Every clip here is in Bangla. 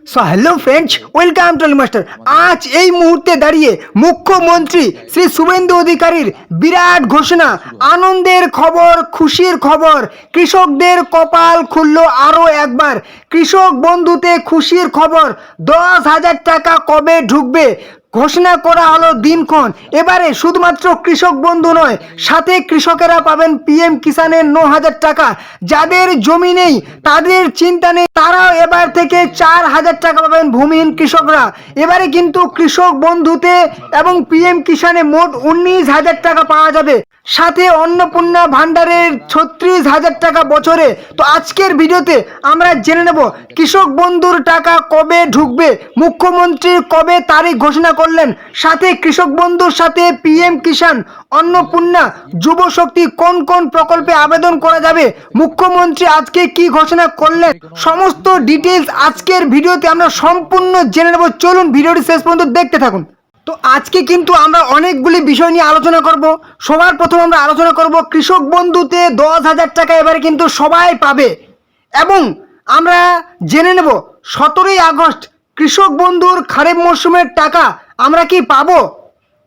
So hello friends, welcome to master. আজ এই মুহূর্তে দাঁড়িয়ে মুখ্যমন্ত্রী শ্রী শুভেন্দু অধিকারীর বিরাট ঘোষণা, আনন্দের খবর, খুশির খবর। কৃষকদের কপাল খুলল আরও একবার। কৃষক বন্ধুতে খুশির খবর, 10,000 টাকা কবে ঢুকবে ঘোষণা করা হলো দিনক্ষণ। এবারে শুধুমাত্র কৃষক বন্ধু নয়, সাথে কৃষকেরা পাবেন পিএম কিষানের 9,000 টাকা। যাদের জমি নেই তাদের চিন্তা নেই, তারাও এবার থেকে 4,000 টাকা পাবেন ভূমিহীন কৃষকরা। এবারে কিন্তু কৃষক বন্ধুতে এবং পিএম কিষানে মোট 19,000 টাকা পাওয়া যাবে, সাথে অন্নপূর্ণা ভান্ডারের 36,000 টাকা বছরে। তো আজকের ভিডিওতে আমরা জেনে নেব কৃষক বন্ধুর টাকা কবে ঢুকবে, মুখ্যমন্ত্রী কবে তারিখ ঘোষণা করলেন, সাথে কৃষক বন্ধুর সাথে পিএম কিষান, অন্নপূর্ণা, যুব শক্তি কোন কোন প্রকল্পে আবেদন করা যাবে, মুখ্যমন্ত্রী আজকে কি ঘোষণা করলেন, সমস্ত ডিটেলস আজকের ভিডিওতে আমরা সম্পূর্ণ জেনে নেব। চলুন ভিডিওটি শেষ পর্যন্ত দেখতে থাকুন। তো আজকে কিন্তু আমরা অনেকগুলি বিষয় নিয়ে আলোচনা করব। সবার প্রথম আমরা আলোচনা করব কৃষক বন্ধুতে 10,000 টাকা এবারে কিন্তু সবাই পাবে, এবং আমরা জেনে নেব 17ই আগস্ট কৃষক বন্ধুর খারিফ মরশুমের টাকা আমরা কি পাবো।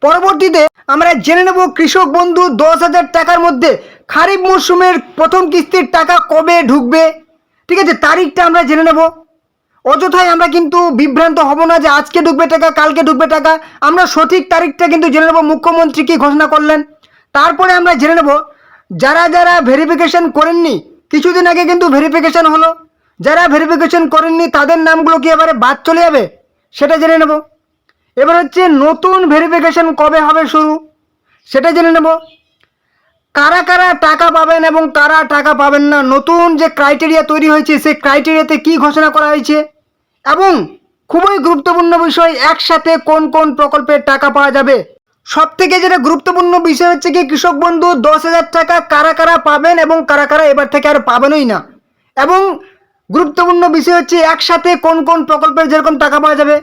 পরবর্তীতে আমরা জেনে নেব কৃষক বন্ধু 10,000 টাকার মধ্যে খারিফ মরশুমের প্রথম কিস্তির টাকা কবে ঢুকবে, ঠিক আছে, তারিখটা আমরা জেনে নেব। অযথাই আমরা কিন্তু বিভ্রান্ত হব না যে আজকে ঢুকবে টাকা, কালকে ঢুকবে টাকা। আমরা সঠিক তারিখটা কিন্তু জেনে নেব মুখ্যমন্ত্রী কি ঘোষণা করলেন। তারপরে আমরা জেনে নেব যারা যারা ভেরিফিকেশন করেননি, কিছুদিন আগে কিন্তু ভেরিফিকেশন হলো, যারা ভেরিফিকেশন করেননি তাদের নামগুলো কি এবারে বাদ চলে যাবে সেটা জেনে নেব। এবার হচ্ছে নতুন ভেরিফিকেশন কবে হবে শুরু সেটা জেনে নেব। কারা কারা টাকা পাবেন এবং কারা টাকা পাবেন না, নতুন যে ক্রাইটেরিয়া তৈরি হয়েছে সেই ক্রাইটেরিয়াতে কি ঘোষণা করা হয়েছে, এবং খুবই গুরুত্বপূর্ণ বিষয় একসাথে কোন কোন প্রকল্পের টাকা পাওয়া যাবে। সব থেকে যেটা গুরুত্বপূর্ণ বিষয় হচ্ছে কি কৃষক বন্ধু 10,000 টাকা কারা কারা পাবেন এবং কারা কারা এবার থেকে আর পাবেনই না, এবং গুরুত্বপূর্ণ বিষয় হচ্ছে একসাথে কোন কোন প্রকল্পের যেরকম টাকা পাওয়া যাবে।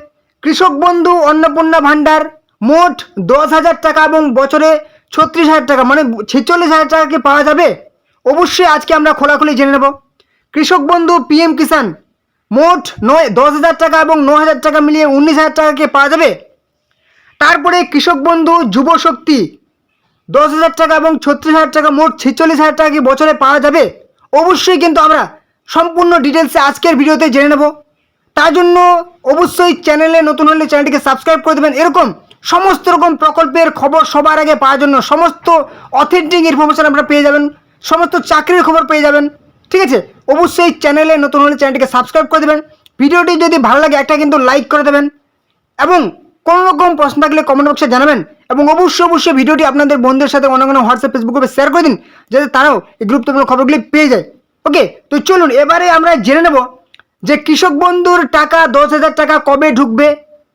কৃষক বন্ধু, অন্নপূর্ণা ভান্ডার মোট 10,000 টাকা এবং বছরে 36,000 টাকা, মানে 46,000 টাকা কি পাওয়া যাবে, অবশ্যই আজকে আমরা খোলাখুলি জেনে নেব। কৃষক বন্ধু, পিএম কিষান মোট 10,000 টাকা এবং 9,000 টাকা মিলিয়ে 19,000 টাকা কি পাওয়া যাবে। তারপরে কৃষক বন্ধু, যুব শক্তি 10,000 টাকা এবং 36,000 টাকা, মোট 46,000 টাকা কি বছরে পাওয়া যাবে। অবশ্যই কিন্তু আমরা সম্পূর্ণ ডিটেলসে আজকের ভিডিওতে জেনে নেব। তার জন্য অবশ্যই চ্যানেলে নতুন হলে চ্যানেলটিকে সাবস্ক্রাইব করে দেবেন। এরকম সমস্ত রকম প্রকল্পের খবর সবার আগে পাওয়ার জন্য, সমস্ত অথেন্টিক ইনফরমেশন আপনারা পেয়ে যাবেন, সমস্ত চাকরির খবর পেয়ে যাবেন, ঠিক আছে। অবশ্যই চ্যানেলে নতুন হলে চ্যানেলটিকে সাবস্ক্রাইব করে দেবেন। ভিডিওটি যদি ভালো লাগে একটা কিন্তু লাইক করে দেবেন, এবং কোনো রকম প্রশ্ন থাকলে কমেন্ট বক্সে জানাবেন, এবং অবশ্যই ভিডিওটি আপনাদের বন্ধুদের সাথে অন্য কোনো হোয়াটসঅ্যাপ, ফেসবুক গ্রুপে শেয়ার করে দিন, যাতে তারাও এই গুরুত্বপূর্ণ খবরগুলি পেয়ে যায়। ওকে, তো চলুন এবারে আমরা জেনে নেব যে কৃষক বন্ধুর টাকা 10,000 টাকা কবে ঢুকবে,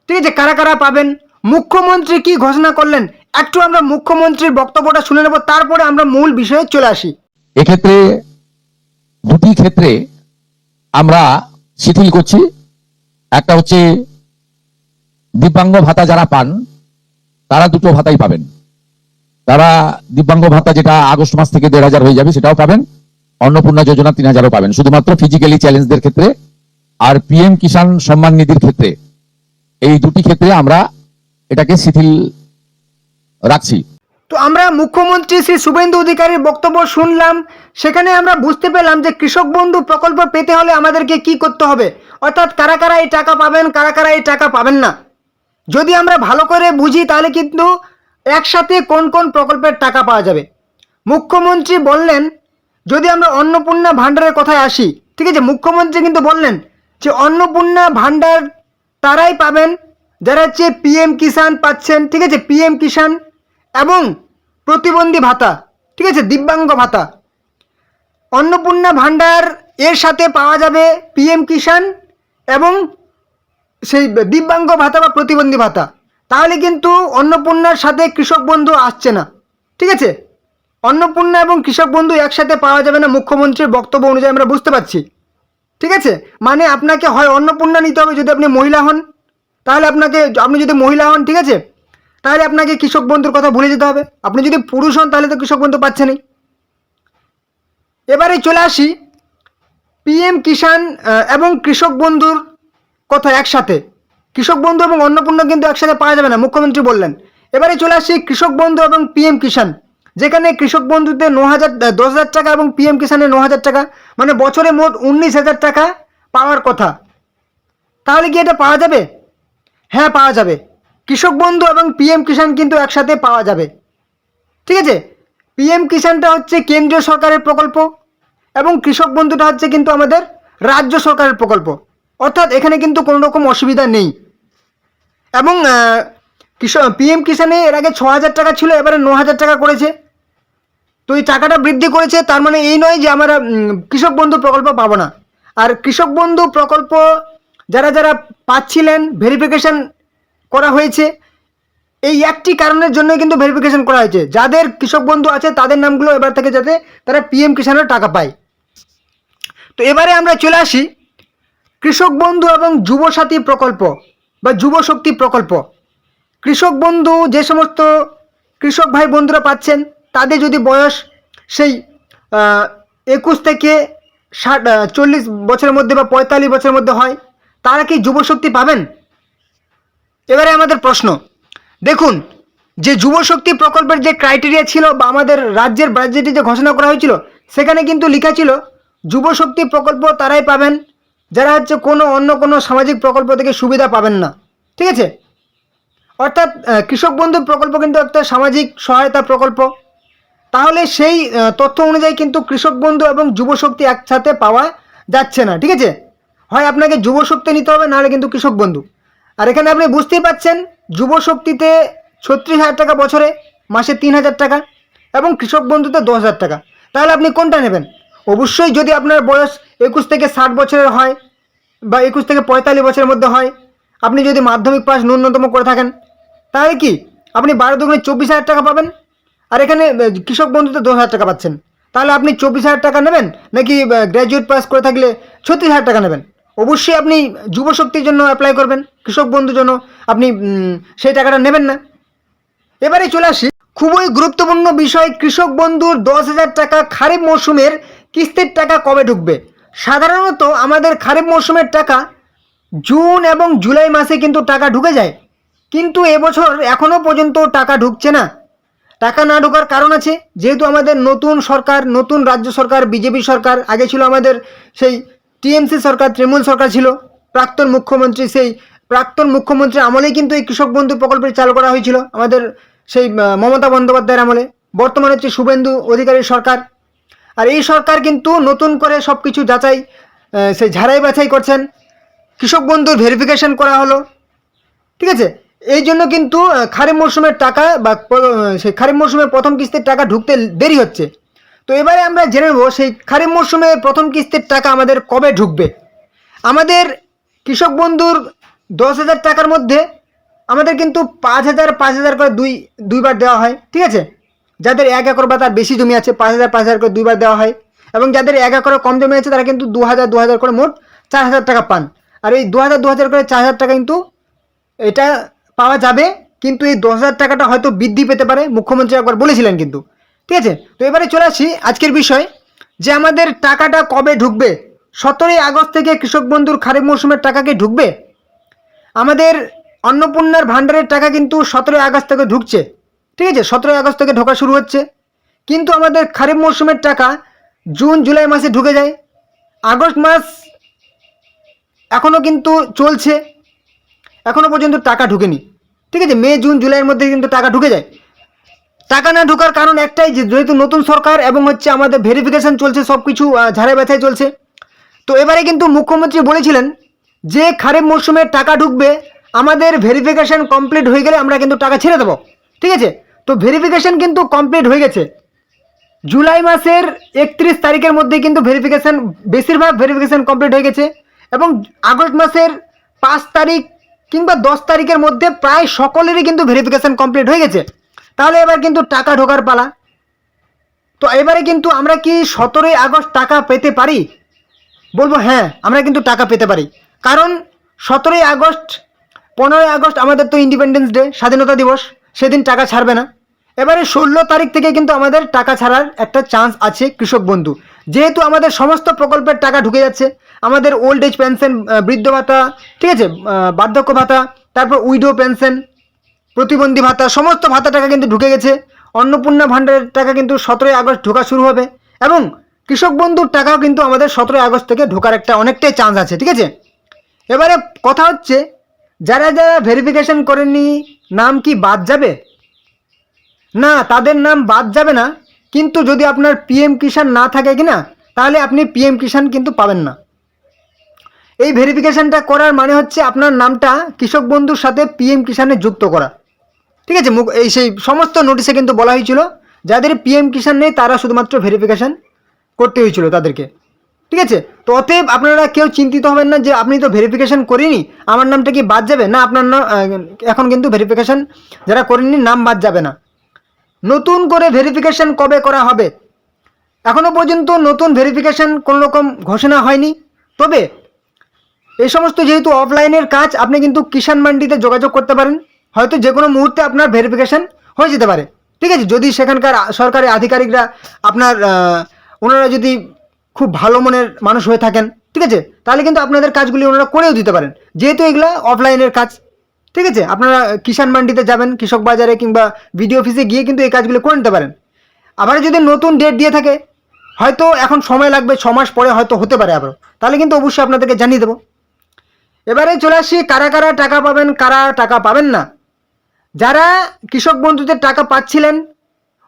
ঠিক আছে, কারা কারা পাবেন, মুখ্যমন্ত্রী কি ঘোষণা করলেন। একটু আমরা মুখ্যমন্ত্রীর বক্তব্যটা শুনে নেব, তারপরে আমরা মূল বিষয়ে চলে আসি। এক্ষেত্রে দুটি ক্ষেত্রে আমরা শিথিল করছি। একটা হচ্ছে দিব্যাঙ্গ ভাতা যারা পান তারা দুটো ভাতাই পাবেন। তারা দিব্যাঙ্গ ভাতা যেটা আগস্ট মাস থেকে 1,500 হয়ে যাবে সেটাও পাবেন, অন্নপূর্ণা যোজনা 3,000ও পাবেন, শুধুমাত্র ফিজিক্যালি চ্যালেঞ্জদের ক্ষেত্রে। আর পিএম কিষাণ সম্মান নিধির ক্ষেত্রে, এই দুটি ক্ষেত্রে আমরা এটাকে শিথিল রাখছি। তো আমরা মুখ্যমন্ত্রী শ্রী শুভেন্দু অধিকারীর বক্তব্য শুনলাম, সেখানে আমরা বুঝতে পেলাম যে কৃষক বন্ধু প্রকল্প পেতে হলে আমাদেরকে কি করতে হবে, অর্থাৎ কারা কারা এই টাকা পাবেন, কারা কারা এই টাকা পাবেন না। যদি আমরা ভালো করে বুঝি তাহলে কিন্তু একসাথে কোন কোন প্রকল্পের টাকা পাওয়া যাবে। মুখ্যমন্ত্রী বললেন, যদি আমরা অন্নপূর্ণা ভান্ডারের কথায় আসি, ঠিক আছে, মুখ্যমন্ত্রী কিন্তু বললেন যে অন্নপূর্ণা ভান্ডার তারাই পাবেন যারা হচ্ছে পিএম কিষাণ পাচ্ছেন, ঠিক আছে, পিএম কিষাণ এবং প্রতিবন্ধী ভাতা, ঠিক আছে, দিব্যাঙ্গ ভাতা। অন্নপূর্ণা ভান্ডার এর সাথে পাওয়া যাবে পিএম কিষাণ এবং সেই দিব্যাঙ্গ ভাতা বা প্রতিবন্ধী ভাতা। তাহলে কিন্তু অন্নপূর্ণার সাথে কৃষক বন্ধু আসছে না, ঠিক আছে, অন্নপূর্ণা এবং কৃষক বন্ধু একসাথে পাওয়া যাবে না, মুখ্যমন্ত্রীর বক্তব্য অনুযায়ী আমরা বুঝতে পারছি, ঠিক আছে। মানে আপনাকে হয় অন্নপূর্ণা নিতে হবে যদি আপনি মহিলা হন, তাহলে আপনি যদি মহিলা হন, ঠিক আছে, তাহলে আপনাকে কৃষক বন্ধুর কথা ভুলে যেতে হবে। আপনি যদি পুরুষ হন তাহলে তো কৃষক বন্ধু পাচ্ছেনই। এবারে চলে আসি পিএম কিষাণ এবং কৃষক বন্ধুর কোথায় একসাথে? কৃষক বন্ধু এবং অন্নপূর্ণা কিন্তু একসাথে পাওয়া যাবে না, মুখ্যমন্ত্রী বললেন। এবারে চলে আসি কৃষক বন্ধু এবং পিএম কিষাণ, যেখানে কৃষক বন্ধুতে 10,000 টাকা এবং পিএম কিষাণে 9,000 টাকা, মানে বছরে মোট 19,000 টাকা পাওয়ার কথা। তাহলে কি এটা পাওয়া যাবে? হ্যাঁ, পাওয়া যাবে। কৃষক বন্ধু এবং পিএম কিষাণ কিন্তু একসাথে পাওয়া যাবে, ঠিক আছে? পিএম কিষাণটা হচ্ছে কেন্দ্রীয় সরকারের প্রকল্প এবং কৃষক বন্ধুটা হচ্ছে কিন্তু আমাদের রাজ্য সরকারের প্রকল্প, অর্থাৎ এখানে কিন্তু কোনো রকম অসুবিধা নেই। এবং পিএম কিষাণে এর আগে 6,000 টাকা ছিল, এবারে 9,000 টাকা করেছে। তো এই টাকাটা বৃদ্ধি করেছে, তার মানে এই নয় যে আমরা কৃষক বন্ধু প্রকল্প পাবো না। আর কৃষক বন্ধু প্রকল্প যারা যারা পাচ্ছিলেন, ভেরিফিকেশন করা হয়েছে, এই একটি কারণের জন্য কিন্তু ভেরিফিকেশন করা হয়েছে, যাদের কৃষক বন্ধু আছে তাদের নামগুলো এবার থেকে যাতে তারা পিএম কিষাণের টাকা পায়। তো এবারে আমরা চলে আসি কৃষক বন্ধু এবং যুবসাথী প্রকল্প বা যুব শক্তি প্রকল্প। কৃষক বন্ধু যে সমস্ত কৃষক ভাই বন্ধুরা পাচ্ছেন, তাদের যদি বয়স সেই 21 থেকে 40 বছরের মধ্যে বা 45 বছরের মধ্যে হয়, তারা কি যুবশক্তি পাবেন? এবারে আমাদের প্রশ্ন, দেখুন, যে যুবশক্তি প্রকল্পের যে ক্রাইটেরিয়া ছিল বা আমাদের রাজ্যের বাজেটে যে ঘোষণা করা হয়েছিল, সেখানে কিন্তু লেখা ছিল যুবশক্তি প্রকল্প তারাই পাবেন যারা হচ্ছে অন্য কোনো সামাজিক প্রকল্প থেকে সুবিধা পাবেন না, ঠিক আছে? অর্থাৎ কৃষক বন্ধু প্রকল্প কিন্তু একটা সামাজিক সহায়তা প্রকল্প। তাহলে সেই তথ্য অনুযায়ী কিন্তু কৃষক বন্ধু এবং যুবশক্তি একসাথে পাওয়া যাচ্ছে না, ঠিক আছে? হয় আপনাকে যুবশক্তি নিতে হবে, নাহলে কিন্তু কৃষক বন্ধু। আর এখানে আপনি বুঝতেই পাচ্ছেন, যুবশক্তিতে 36,000 টাকা বছরে, মাসে 3,000 টাকা, এবং কৃষক বন্ধুতে 10,000 টাকা। তাহলে আপনি কোনটা নেবেন? অবশ্যই যদি আপনার বয়স 21 থেকে 60 বছরের হয় বা 21 থেকে 45 বছরের মধ্যে হয়, আপনি যদি মাধ্যমিক পাস ন্যূনতম করে থাকেন, তাহলে কি আপনি 12 দুগুণে 24,000 টাকা পাবেন। আর এখানে কৃষক বন্ধুতে 10,000 টাকা পাচ্ছেন। তাহলে আপনি 24,000 টাকা নেবেন, নাকি গ্র্যাজুয়েট পাস করে থাকলে 36,000 টাকা নেবেন? অবশ্যই আপনি যুবশক্তির জন্য অ্যাপ্লাই করবেন, কৃষক বন্ধুর জন্য আপনি সেই টাকাটা নেবেন না। এবারে চলে আসি খুবই গুরুত্বপূর্ণ বিষয়, কৃষক বন্ধুর 10,000 টাকা খারিফ মৌসুমের কিস্তির টাকা কবে ঢুকবে? সাধারণত আমাদের খারিফ মৌসুমের টাকা জুন এবং জুলাই মাসে কিন্তু টাকা ঢুকে যায়, কিন্তু এবছর এখনও পর্যন্ত টাকা ঢুকছে না। টাকা না ঢোকার কারণ আছে, যেহেতু আমাদের নতুন সরকার, নতুন রাজ্য সরকার, বিজেপি সরকার। আগে ছিল আমাদের সেই টিএমসি সরকার, তৃণমূল সরকার ছিল, প্রাক্তন মুখ্যমন্ত্রীর আমলেই কিন্তু এই কৃষক বন্ধু প্রকল্পটি চালু করা হয়েছিল, আমাদের সেই মমতা বন্দ্যোপাধ্যায়ের আমলে। বর্তমানে হচ্ছে শুভেন্দু অধিকারীর সরকার। আর এই সরকার কিন্তু নতুন করে সব কিছু সেই ঝাড়াই বাছাই করছেন, কৃষক বন্ধুর ভেরিফিকেশন করা হলো, ঠিক আছে? এই জন্য কিন্তু খারিফ মৌসুমের টাকা বা সেই খারিফ মৌসুমের প্রথম কিস্তির টাকা ঢুকতে দেরি হচ্ছে। তো এবারে আমরা জেনে নেব সেই খারিফ মৌসুমে প্রথম কিস্তির টাকা আমাদের কবে ঢুকবে। আমাদের কৃষক বন্ধুর 10,000 টাকার মধ্যে আমাদের কিন্তু 5,000 করে দুইবার দেওয়া হয়, ঠিক আছে? যাদের 1 একর বা তার বেশি জমি আছে, 5,000 করে দুইবার দেওয়া হয়। এবং যাদের 1 একরের কম জমি আছে, তারা কিন্তু 2,000 করে মোট 4,000 টাকা পান। আর এই 2,000 করে 4,000 টাকা কিন্তু এটা পাওয়া যাবে, কিন্তু এই 10,000 টাকাটা হয়তো বৃদ্ধি পেতে পারে, মুখ্যমন্ত্রী একবার বলেছিলেন কিন্তু, ঠিক আছে? তো এবারে চলে আসি আজকের বিষয়, যে আমাদের টাকাটা কবে ঢুকবে। 17ই আগস্ট থেকে কৃষক বন্ধুর খারিফ মৌসুমের টাকা কি ঢুকবে? আমাদের অন্নপূর্ণার ভাণ্ডারের টাকা কিন্তু 17ই আগস্ট থেকে ঢুকছে, ঠিক আছে? 17ই আগস্ট থেকে ঢোকা শুরু হচ্ছে, কিন্তু আমাদের খারিফ মৌসুমের টাকা জুন জুলাই মাসে ঢুকে যায়। আগস্ট মাস এখনও কিন্তু চলছে, এখনও পর্যন্ত টাকা ঢুকেনি, ঠিক আছে? মে জুন জুলাইয়ের মধ্যে কিন্তু টাকা ঢুকে যায়। টাকা না ঢোকার কারণ একটাই, যে যেহেতু নতুন সরকার এবং হচ্ছে আমাদের ভেরিফিকেশন চলছে, সব কিছু ঝাড়াই বাছাই চলছে। তো এবারে কিন্তু মুখ্যমন্ত্রী বলেছিলেন যে খারিফ মৌসুমে টাকা ঢুকবে, আমাদের ভেরিফিকেশন কমপ্লিট হয়ে গেলে আমরা কিন্তু টাকা ছেড়ে দেবো, ঠিক আছে? তো ভেরিফিকেশন কিন্তু কমপ্লিট হয়ে গেছে। জুলাই মাসের 31 তারিখের মধ্যে কিন্তু বেশিরভাগ ভেরিফিকেশন কমপ্লিট হয়ে গেছে, এবং আগস্ট মাসের 5 তারিখ কিংবা 10 তারিখের মধ্যে প্রায় সকলেরই কিন্তু ভেরিফিকেশন কমপ্লিট হয়ে গেছে। তাহলে এবার কিন্তু টাকা ঢোকার পালা। তো এবারে কিন্তু আমরা কি 17ই আগস্ট টাকা পেতে পারি? বলবো হ্যাঁ, আমরা কিন্তু টাকা পেতে পারি, কারণ 17ই আগস্ট 15ই আগস্ট আমাদের তো ইন্ডিপেন্ডেন্স ডে, স্বাধীনতা দিবস, সেদিন টাকা ছাড়বে না। এবারে 16 তারিখ থেকে কিন্তু আমাদের টাকা ছাড়ার একটা চান্স আছে কৃষক বন্ধু, যেহেতু আমাদের সমস্ত প্রকল্পের টাকা ঢুকে যাচ্ছে, আমাদের ওল্ড এজ পেনশন, বৃদ্ধ ভাতা, ঠিক আছে, বার্ধক্য ভাতা, তারপর উইডো পেনশন, প্রতিবন্ধী ভাতা, সমস্ত ভাতা টাকা কিন্তু ঢুকে গেছে। অন্নপূর্ণা ভাণ্ডারের টাকা কিন্তু 17ই আগস্ট ঢোকা শুরু হবে, এবং কৃষক বন্ধুর টাকাও কিন্তু আমাদের 17ই আগস্ট থেকে ঢোকার একটা অনেকটাই চান্স আছে, ঠিক আছে। এবারে কথা হচ্ছে, যারা যারা ভেরিফিকেশন করেননি নাম কি বাদ যাবে? না, তাদের নাম বাদ যাবে না, কিন্তু যদি আপনার পিএম কিষাণ না থাকে কিনা, তাহলে আপনি পিএম কিষাণ কিন্তু পাবেন না। এই ভেরিফিকেশনটা করার মানে হচ্ছে আপনার নামটা কৃষক বন্ধুর সাথে পিএম কিষাণে যুক্ত করা, ঠিক আছে। এই সেই সমস্ত নোটিশে কিন্তু বলা হয়েছিল যাদের পিএম কিষাণ নেই তারা শুধুমাত্র ভেরিফিকেশন করতে হয়েছিল তাদেরকে, ঠিক আছে। তো অতএব আপনারা কেউ চিন্তিত হবেন না যে আপনি তো ভেরিফিকেশন করিনি, আমার নামটা কি বাদ যাবে না। আপনার এখন কিন্তু ভেরিফিকেশন যারা করেননি নাম বাদ যাবে না। নতুন করে ভেরিফিকেশন কবে করা হবে? এখনও পর্যন্ত নতুন ভেরিফিকেশন কোনো রকম ঘোষণা হয়নি। তবে এই সমস্ত যেহেতু অফলাইনের কাজ, আপনি কিন্তু কিষাণ মান্ডিতে যোগাযোগ করতে পারেন, হয়তো যে কোনো মুহূর্তে আপনার ভেরিফিকেশন হয়ে যেতে পারে, ঠিক আছে। যদি সেখানকার সরকারি আধিকারিকরা আপনার ওনারা যদি খুব ভালো মনের মানুষ হয়ে থাকেন, ঠিক আছে, তাহলে কিন্তু আপনাদের কাজগুলি ওনারা করেও দিতে পারেন, যেহেতু এগুলো অফলাইনের কাজ, ঠিক আছে। আপনারা কিষাণ মান্ডিতে যাবেন, কৃষক বাজারে কিংবা বিডিও অফিসে গিয়ে কিন্তু এই কাজগুলো করে নিতে পারেন। আবার যদি নতুন ডেট দিয়ে থাকে, হয়তো এখন সময় লাগবে, 6 মাস পরে হয়তো হতে পারে আবার, তাহলে কিন্তু অবশ্যই আপনাদেরকে জানিয়ে দেবো। এবারে চলে আসি কারা কারা টাকা পাবেন, কারা টাকা পাবেন না। যারা কৃষক বন্ধুদের টাকা পাচ্ছিলেন,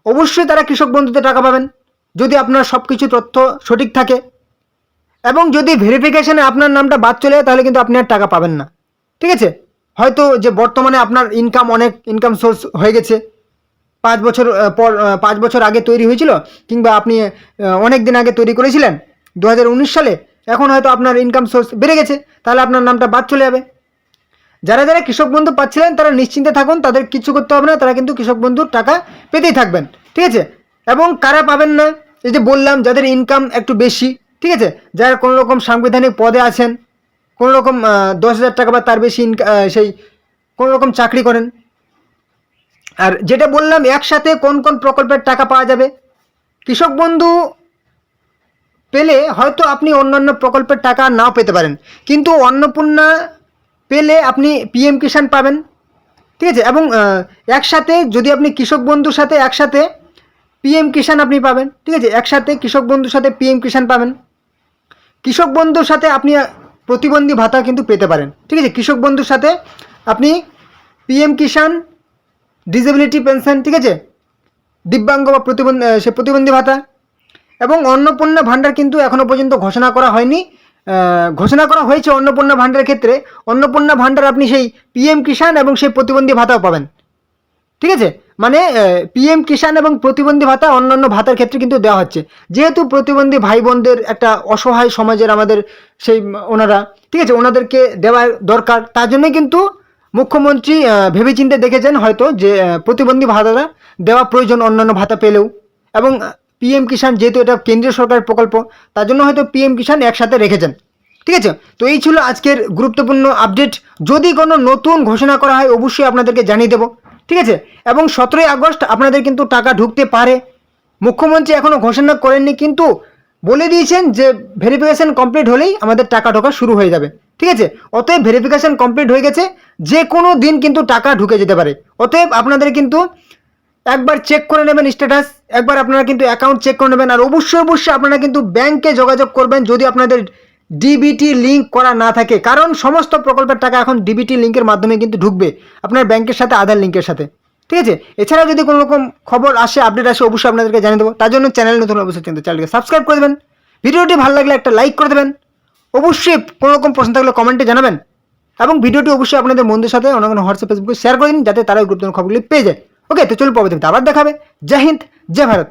অবশ্যই তারা কৃষক বন্ধুতে টাকা পাবেন যদি আপনার সব কিছু তথ্য সঠিক থাকে, এবং যদি ভেরিফিকেশনে আপনার নামটা বাদ চলে যায় তাহলে কিন্তু আপনি আর টাকা পাবেন না, ঠিক আছে। হয়তো যে বর্তমানে আপনার ইনকাম সোর্স হয়ে গেছে, 5 বছর পর 5 বছর আগে তৈরি হয়েছিল, কিংবা আপনি অনেক দিন আগে তৈরি করেছিলেন 2019 সালে, এখন হয়তো আপনার ইনকাম সোর্স বেড়ে গেছে, তাহলে আপনার নামটা বাদ চলে যাবে। যারা যারা কৃষক বন্ধু পাচ্ছিলেন তারা নিশ্চিন্তে থাকুন, তাদের কিছু করতে হবে না, তারা কিন্তু কৃষক বন্ধুর টাকা পেতেই থাকবেন, ঠিক আছে। এবং কারা পাবেন না, এই যে বললাম, যাদের ইনকাম একটু বেশি, ঠিক আছে, যারা কোনো রকম সাংবিধানিক পদে আছেন, কোনো রকম 10,000 টাকা বা তার বেশি সেই কোনো রকম চাকরি করেন। আর যেটা বললাম, একসাথে কোন কোন প্রকল্পের টাকা পাওয়া যাবে, কৃষক বন্ধু পেলে হয়তো আপনি অন্যান্য প্রকল্পের টাকা নাও পেতে পারেন, কিন্তু অন্নপূর্ণা পেলে আপনি পিএম কিষাণ পাবেন, ঠিক আছে। এবং একসাথে যদি আপনি কৃষক বন্ধুর সাথে একসাথে পিএম কিষাণ আপনি পাবেন, ঠিক আছে, একসাথে কৃষক বন্ধুর সাথে পিএম কিষাণ পাবেন। কৃষক বন্ধুর সাথে আপনি প্রতিবন্ধী ভাতা কিন্তু পেতে পারেন, ঠিক আছে। কৃষক বন্ধুর সাথে আপনি পিএম কিষাণ, ডিসেবিলিটি পেনশন, ঠিক আছে, দিব্যাঙ্গ বা প্রতিবন্ধী ভাতা, এবং অন্নপূর্ণা ভাণ্ডার কিন্তু এখনও পর্যন্ত ঘোষণা করা হয়নি। ঘোষণা করা হয়েছে অন্নপূর্ণা ভাণ্ডারের ক্ষেত্রে, অন্নপূর্ণা ভাণ্ডার আপনি সেই পিএম কিষাণ এবং সেই প্রতিবন্ধী ভাতাও পাবেন, ঠিক আছে। মানে পিএম কিষাণ এবং প্রতিবন্ধী ভাতা অন্যান্য ভাতার ক্ষেত্রে কিন্তু দেওয়া হচ্ছে, যেহেতু প্রতিবন্ধী ভাই বোনদের একটা অসহায় সমাজের আমাদের সেই ওনারা, ঠিক আছে, ওনাদেরকে দেওয়া দরকার, তার জন্যই কিন্তু মুখ্যমন্ত্রী ভেবেচিন্তে দেখেছেন হয়তো যে প্রতিবন্ধী ভাতাটা দেওয়া প্রয়োজন অন্যান্য ভাতা পেলেও। এবং পিএম কিষাণ যেহেতু এটা কেন্দ্রীয় সরকারের প্রকল্প, তার জন্য হয়তো পিএম কিষাণ একসাথে রেখেছেন, ঠিক আছে। তো এই ছিল আজকের গুরুত্বপূর্ণ আপডেট। যদি কোনো নতুন ঘোষণা করা হয় অবশ্যই আপনাদেরকে জানিয়ে দেবো, ঠিক আছে। এবং 17ই আগস্ট আপনাদের কিন্তু টাকা ঢুকতে পারে। মুখ্যমন্ত্রী এখনও ঘোষণা করেননি, কিন্তু বলে দিয়েছেন যে ভেরিফিকেশন কমপ্লিট হলেই আমাদের টাকা ঢোকা শুরু হয়ে যাবে, ঠিক আছে। অতএব ভেরিফিকেশন কমপ্লিট হয়ে গেছে, যে কোনো দিন কিন্তু টাকা ঢুকে যেতে পারে। অতএব আপনাদের কিন্তু একবার চেক করে নেবেন স্ট্যাটাস, একবার আপনারা কিন্তু অ্যাকাউন্ট চেক করে নেবেন। আর অবশ্যই আপনারা কিন্তু ব্যাংকে যোগাযোগ করবেন যদি আপনাদের ডিবিটি লিঙ্ক করা না থাকে, কারণ সমস্ত প্রকল্পের টাকা এখন ডিবিটি লিঙ্কের মাধ্যমে কিন্তু ঢুকবে আপনার ব্যাংকের সাথে, আধার লিঙ্কের সাথে, ঠিক আছে। এছাড়াও যদি কোনো রকম খবর আসে, আপডেট আসে, অবশ্যই আপনাদেরকে জানিয়ে দেবো। তার জন্য চ্যানেল নতুন অবশ্যই চ্যানেলকে সাবস্ক্রাইব করে দেবেন, ভিডিওটি ভালো লাগলে একটা লাইক করে দেবেন, অবশ্যই কোনো রকম প্রশ্ন থাকলে কমেন্টে জানাবেন, এবং ভিডিওটি অবশ্যই আপনাদের বন্ধুদের সাথে অন্য কোনো হোয়াটসঅ্যাপ ফেসবুকে শেয়ার করে দিন, যাতে তারা এই গুরুত্বপূর্ণ খবরগুলি পেয়ে যায়। ওকে, তো চলুন পরবর্তীতে আবার দেখাবে। জয় হিন্দ, জয় ভারত।